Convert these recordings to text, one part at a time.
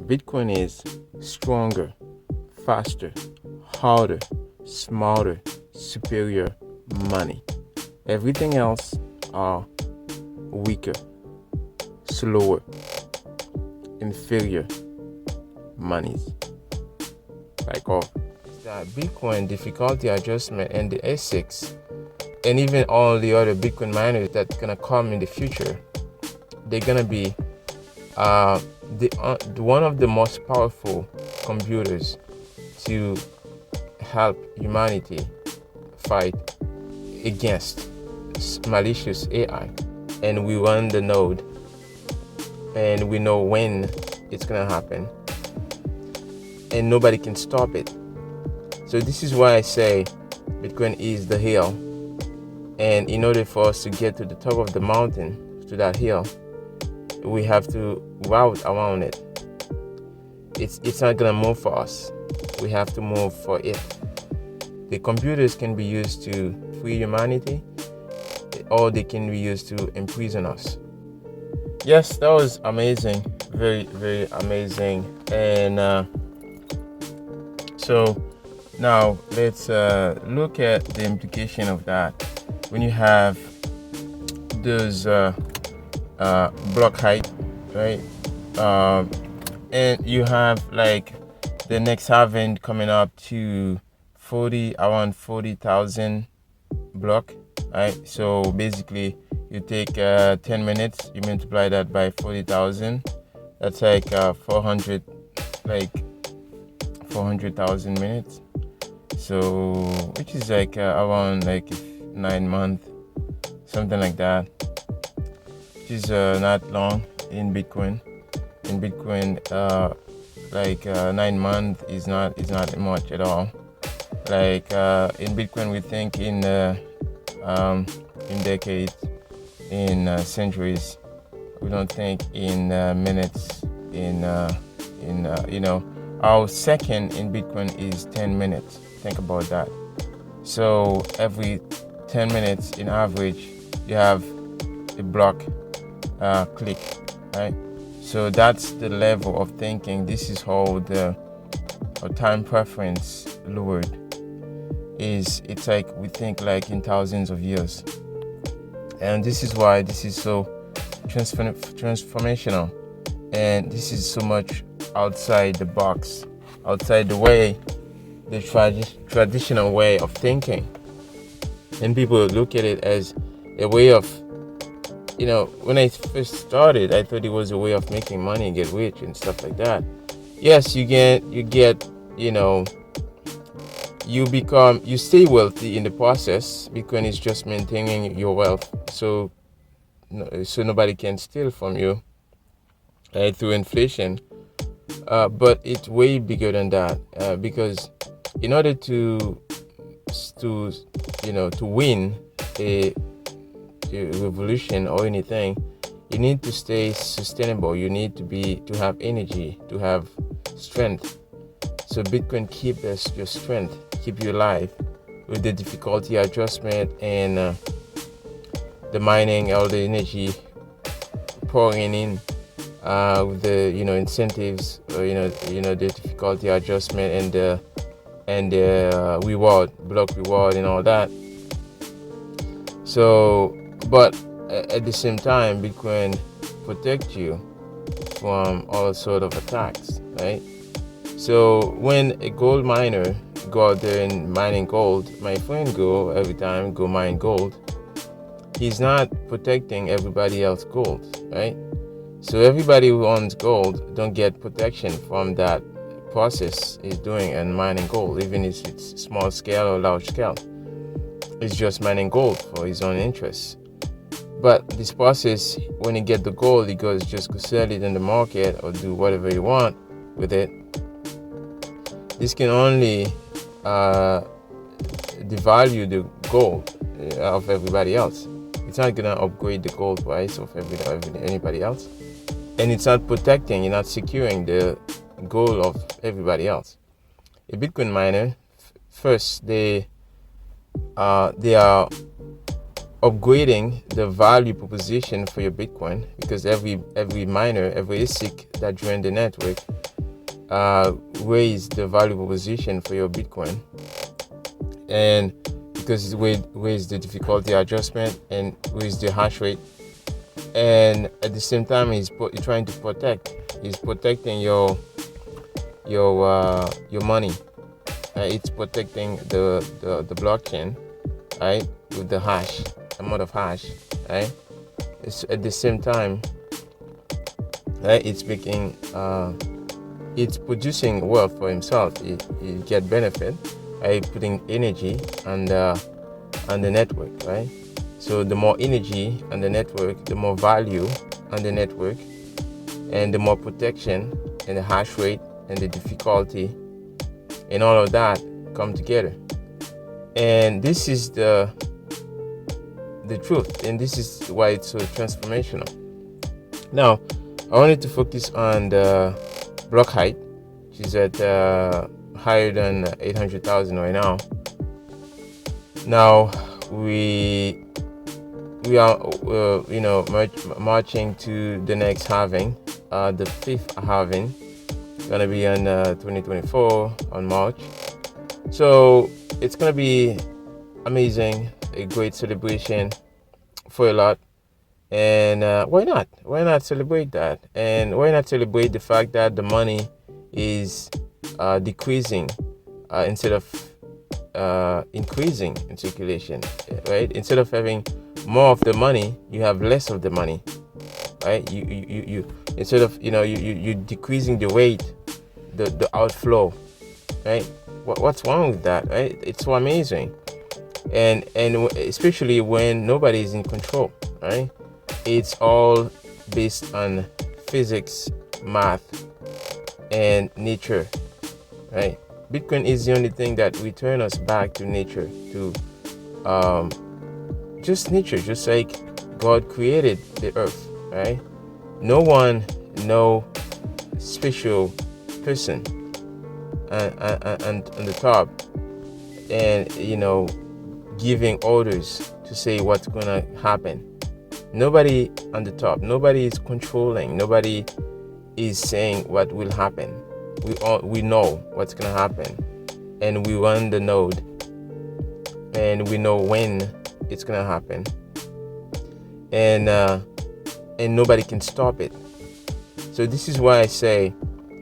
Bitcoin is stronger, faster, harder, smarter, superior money. Everything else are weaker, slower, inferior monies. Like all that Bitcoin difficulty adjustment and the ASICs and even all the other Bitcoin miners that's gonna come in the future, they're gonna be one of the most powerful computers to help humanity fight against malicious AI. And we run the node, and we know when it's gonna happen, and nobody can stop it. So this is why I say Bitcoin is the hill, and in order for us to get to the top of the mountain, to that hill, we have to route around it. It's not gonna move for us. We have to move for it. The computers can be used to free humanity, or they can be used to imprison us. Yes, that was amazing, very, very amazing. And so now let's look at the implication of that. When you have those block height, right? And you have like the next halving coming up to around 40,000 block, right? So basically you take 10 minutes, you multiply that by 40,000, that's like 400,000 minutes. So which is like around like 9 months, something like that, which is not long in Bitcoin. In Bitcoin, 9 months is not much at all. Like in Bitcoin, we think in decades, in centuries. We don't think in minutes. Our second in Bitcoin is 10 minutes. Think about that. So every 10 minutes, in average, you have a block click, right? So that's the level of thinking. This is how our time preference lowered. It's like we think like in thousands of years, and this is why this is so transformational, and this is so much outside the box, outside the way, the traditional way of thinking. And people look at it as a way of, when I first started, I thought it was a way of making money, get rich and stuff like that. Yes, you get, you stay wealthy in the process. Bitcoin is just maintaining your wealth, so nobody can steal from you through inflation. But it's way bigger than that, because in order to win a revolution or anything, you need to stay sustainable. You need to have energy, to have strength. So Bitcoin keep your strength, keep you alive with the difficulty adjustment and the mining, all the energy pouring in with the incentives, the difficulty adjustment and the reward, block reward and all that. So, but at the same time, Bitcoin protects you from all sort of attacks, right? So when a gold miner go out there and mining gold, my friend go mine gold, he's not protecting everybody else gold, right? So everybody who owns gold don't get protection from that process he's doing and mining gold, even if it's small scale or large scale. It's just mining gold for his own interests. But this process, when he get the gold, he goes just go sell it in the market or do whatever you want with it. This can only devalue the gold of everybody else. It's not gonna upgrade the gold price of anybody else, and it's not protecting, you're not securing the goal of everybody else. A Bitcoin miner, first they are upgrading the value proposition for your Bitcoin, because every miner, every ASIC that join the network raise the value proposition for your Bitcoin, and because it raise the difficulty adjustment and raise the hash rate, and at the same time he's trying to he's protecting your money. It's protecting the blockchain, right, with the hash, amount of hash, right. It's at the same time, right, it's making it's producing wealth for himself. He get benefit, right, putting energy on the network, right. So the more energy on the network, the more value on the network, and the more protection and the hash rate and the difficulty and all of that come together. And this is the truth, and this is why it's so transformational. Now, I wanted to focus on the block height, which is at higher than 800,000 right now. Now we are marching to the next halving, the fifth halving, gonna be on 2024 on March. So it's gonna be amazing, a great celebration for a lot. And why not celebrate that? And why not celebrate the fact that the money is decreasing instead of increasing in circulation, right? Instead of having more of the money, you have less of the money, right? You instead of you decreasing the rate, the outflow, right? What's wrong with that, right? It's so amazing, and especially when nobody is in control, right? It's all based on physics, math, and nature, right? Bitcoin is the only thing that returns us back to nature, to just nature, just like God created the earth, right? No one, no special person on the top, and giving orders to say what's gonna happen. Nobody on the top, nobody is controlling, nobody is saying what will happen. We know what's gonna happen, and we run the node, and we know when it's gonna happen, and nobody can stop it. So this is why I say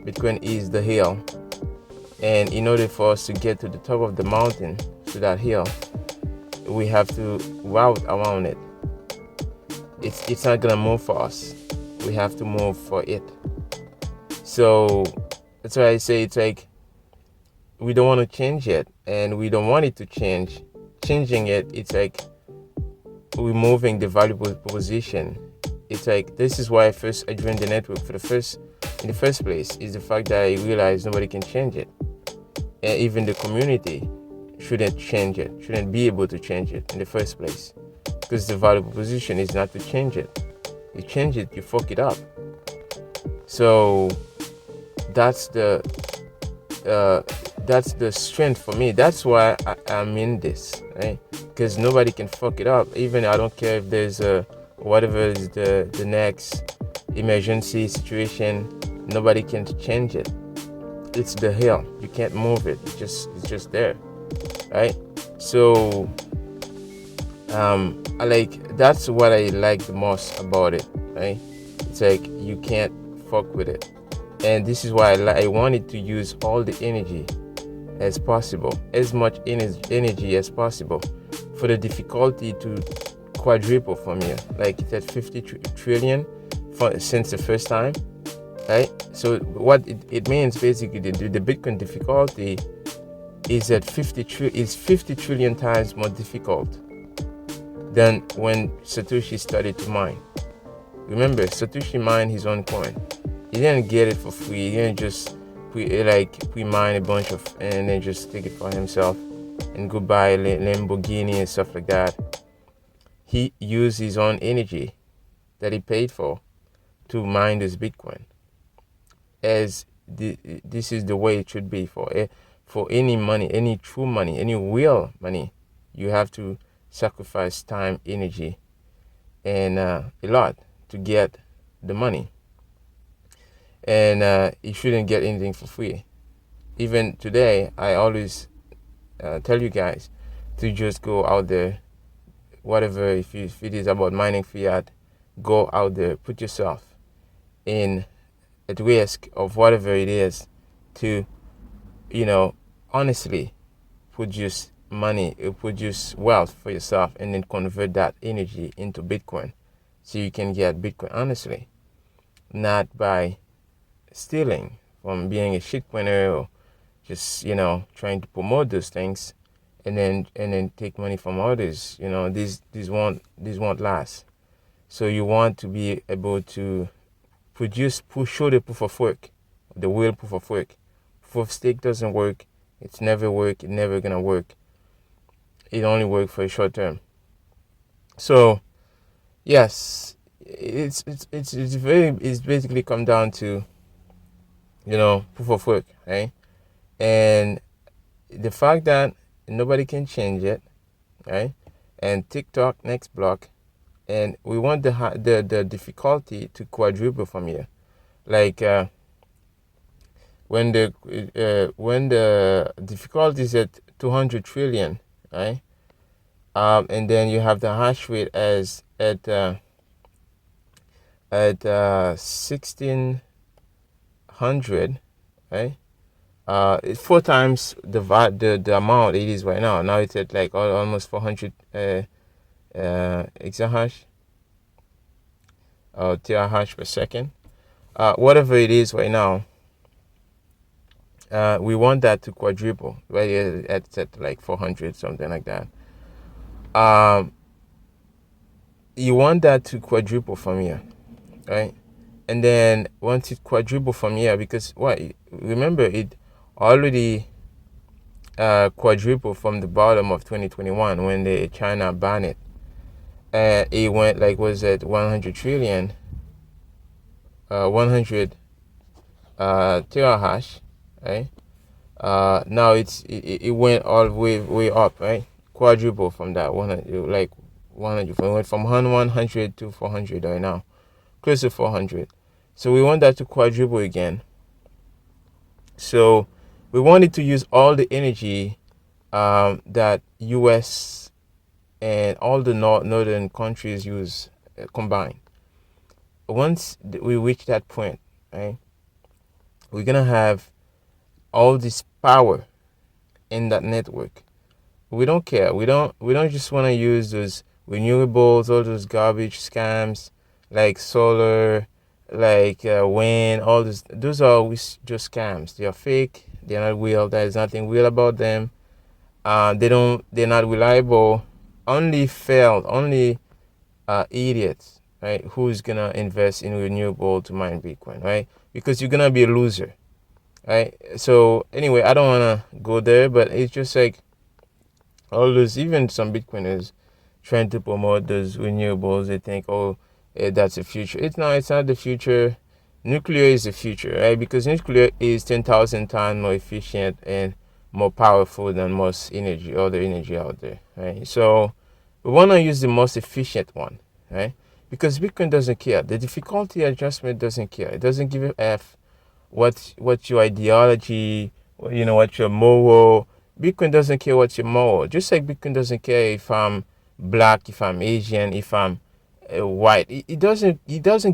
Bitcoin is the hill, and in order for us to get to the top of the mountain, to that hill, we have to route around it. It's not gonna move for us. We have to move for it. So that's why I say it's like we don't want to change it, and we don't want it to change. Changing it, it's like removing the valuable proposition. It's like, this is why I joined the network in the first place, is the fact that I realized nobody can change it, and even the community shouldn't change it, shouldn't be able to change it in the first place, because the valuable position is not to change it. You change it, you fuck it up. So that's the strength for me. That's why I'm in this, right? Because nobody can fuck it up. Even I don't care if there's whatever is the next emergency situation, nobody can change it. It's the hill. You can't move it. It's just there, right? So that's what I like the most about it, right? It's like you can't fuck with it, and this is why I wanted to use all the energy as possible, as much energy as possible, for the difficulty to quadruple from here. Like it's at 50 trillion since the first time, right? So what it means basically, the Bitcoin difficulty is at 50 trillion times more difficult than when Satoshi started to mine. Remember, Satoshi mined his own coin. He didn't get it for free. He didn't just pre-mine a bunch of and then just take it for himself and go buy a Lamborghini and stuff like that. He used his own energy that he paid for to mine this Bitcoin. This is the way it should be for any money, any true money, any real money. You have to sacrifice time, energy, and a lot to get the money. and you shouldn't get anything for free. Even today, I always tell you guys to just go out there, whatever, if it is about mining fiat, go out there, put yourself in at risk of whatever it is to, honestly produce money, produce wealth for yourself, and then convert that energy into Bitcoin so you can get Bitcoin honestly, not by stealing from being a shitcoiner or just trying to promote those things and then take money from others. These won't last. So you want to be able to show the proof of work, the real proof of work. Proof of stake doesn't work. It's never work. It's never gonna work. It only works for a short term. So yes, it's basically come down to proof of work, right? And the fact that nobody can change it, right? And TikTok next block, and we want the difficulty to quadruple from here. Like when the difficulty is at 200 trillion, right? And then you have the hash rate as at 1600, right? It's 4 times the amount it is right now. Now it's at like almost 400 exahash or terahash per second. Whatever it is right now, we want that to quadruple, right? At like 400, something like that. You want that to quadruple from here, right? And then once it quadruple from here, because remember it already quadruple from the bottom of 2021 when the China banned it. It went like, was it 100 trillion, 100 terahash, right? Now it went all the way up, right? Quadruple from that 100, like 100. It went from 100 to 400 right now, close to 400. So we want that to quadruple again. So we wanted to use all the energy that US and all the northern countries use combined. Once we reach that point, right, we're gonna have all this power in that network. We don't care. We don't just want to use those renewables, all those garbage scams like solar, like wind, all those. Those are always just scams. They are fake. They're not real. There is nothing real about them. They're not reliable. Only idiots, right? Who's gonna invest in renewable to mine Bitcoin, right? Because you're gonna be a loser, right? So anyway, I don't wanna go there, but it's just like all those, even some Bitcoiners trying to promote those renewables. They think, oh, that's the future. It's not the future. Nuclear is the future, right? Because nuclear is 10,000 times more efficient and more powerful than most other energy out there, right? So we want to use the most efficient one, right? Because Bitcoin doesn't care. The difficulty adjustment doesn't care. It doesn't give a F what your ideology, what your moral. Bitcoin doesn't care what your moral. Just like Bitcoin doesn't care if I'm black, if I'm Asian, if I'm white. It doesn't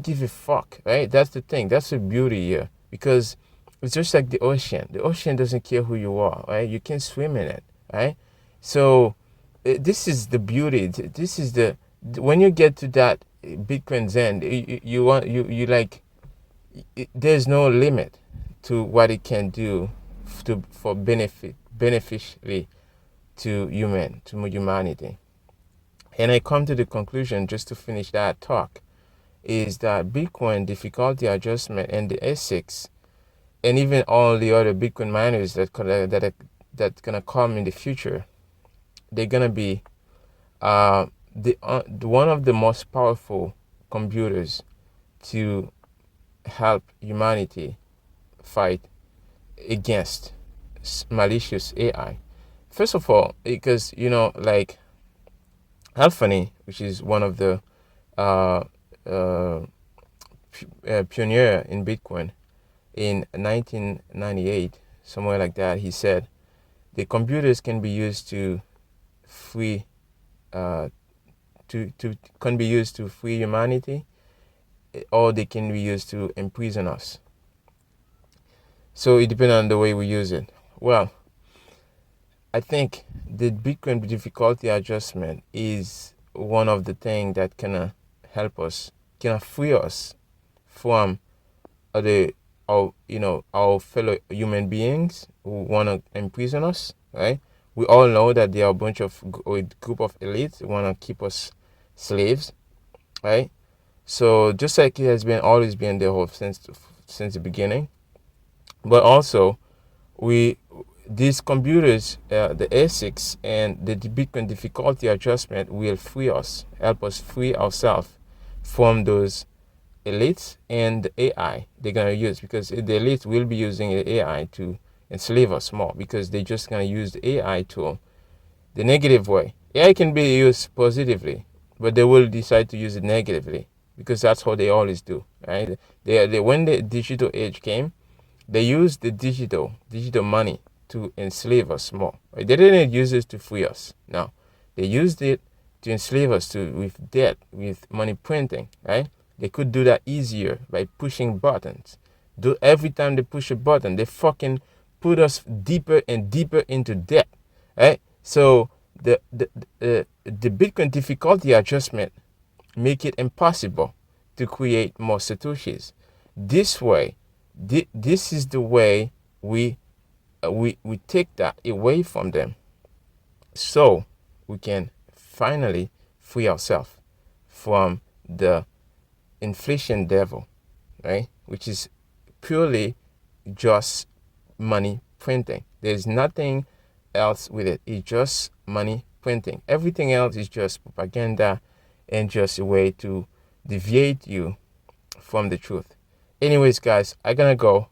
give a fuck, right? That's the thing. That's the beauty here, because it's just like the ocean. The ocean doesn't care who you are, right? You can swim in it, right? So this is the beauty. This is when you get to that Bitcoin's end, you like, there's no limit to what it can do for beneficially to humanity. And I come to the conclusion, just to finish that talk, is that Bitcoin difficulty adjustment and the ASICs and even all the other Bitcoin miners that's gonna come in the future, they're gonna be one of the most powerful computers to help humanity fight against malicious AI. First of all, because like Halving, which is one of the pioneer in Bitcoin, in 1998, somewhere like that. He said the computers can be used to free can be used to free humanity, or they can be used to imprison us. So it depends on the way we use it. Well, I think the Bitcoin difficulty adjustment is one of the things that can help us, can free us from our fellow human beings who want to imprison us, right? We all know that there are a bunch of group of elites who want to keep us slaves, right? So just like it has been always been the whole since the beginning, but also these computers, the ASICs and the Bitcoin difficulty adjustment will free us, help us free ourselves from those elites and the AI they're going to use, because the elites will be using the AI to enslave us more, because they're just going to use the AI tool the negative way. AI can be used positively, but they will decide to use it negatively, because that's how they always do, right? They when the digital age came, they used the digital money to enslave us more. Right? They didn't use it to free us. No, they used it to enslave us with debt, with money printing. Right? They could do that easier by pushing buttons. Every time they push a button, they fucking put us deeper and deeper into debt. Right? So the Bitcoin difficulty adjustment make it impossible to create more satoshis. This way, this is the way we take that away from them, so we can finally free ourselves from the inflation devil, right? Which is purely just money printing. There's nothing else with it. It's just money printing. Everything else is just propaganda and just a way to deviate you from the truth. Anyways, guys, I'm gonna go.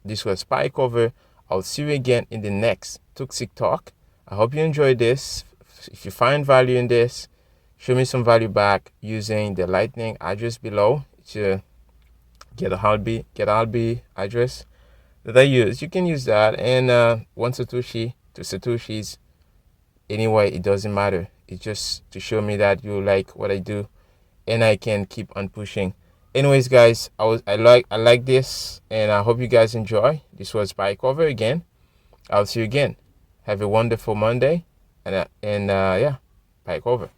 This was PieCover. I'll see you again in the next Toxic Talk. I hope you enjoyed this. If you find value in this, show me some value back using the Lightning address below to get a Halby address that I use. You can use that, and one Satoshi, two Satoshis. Anyway, it doesn't matter. It's just to show me that you like what I do, and I can keep on pushing. Anyways, guys, I like this, and I hope you guys enjoy. This was PieCover again. I'll see you again. Have a wonderful Monday, and yeah, PieCover.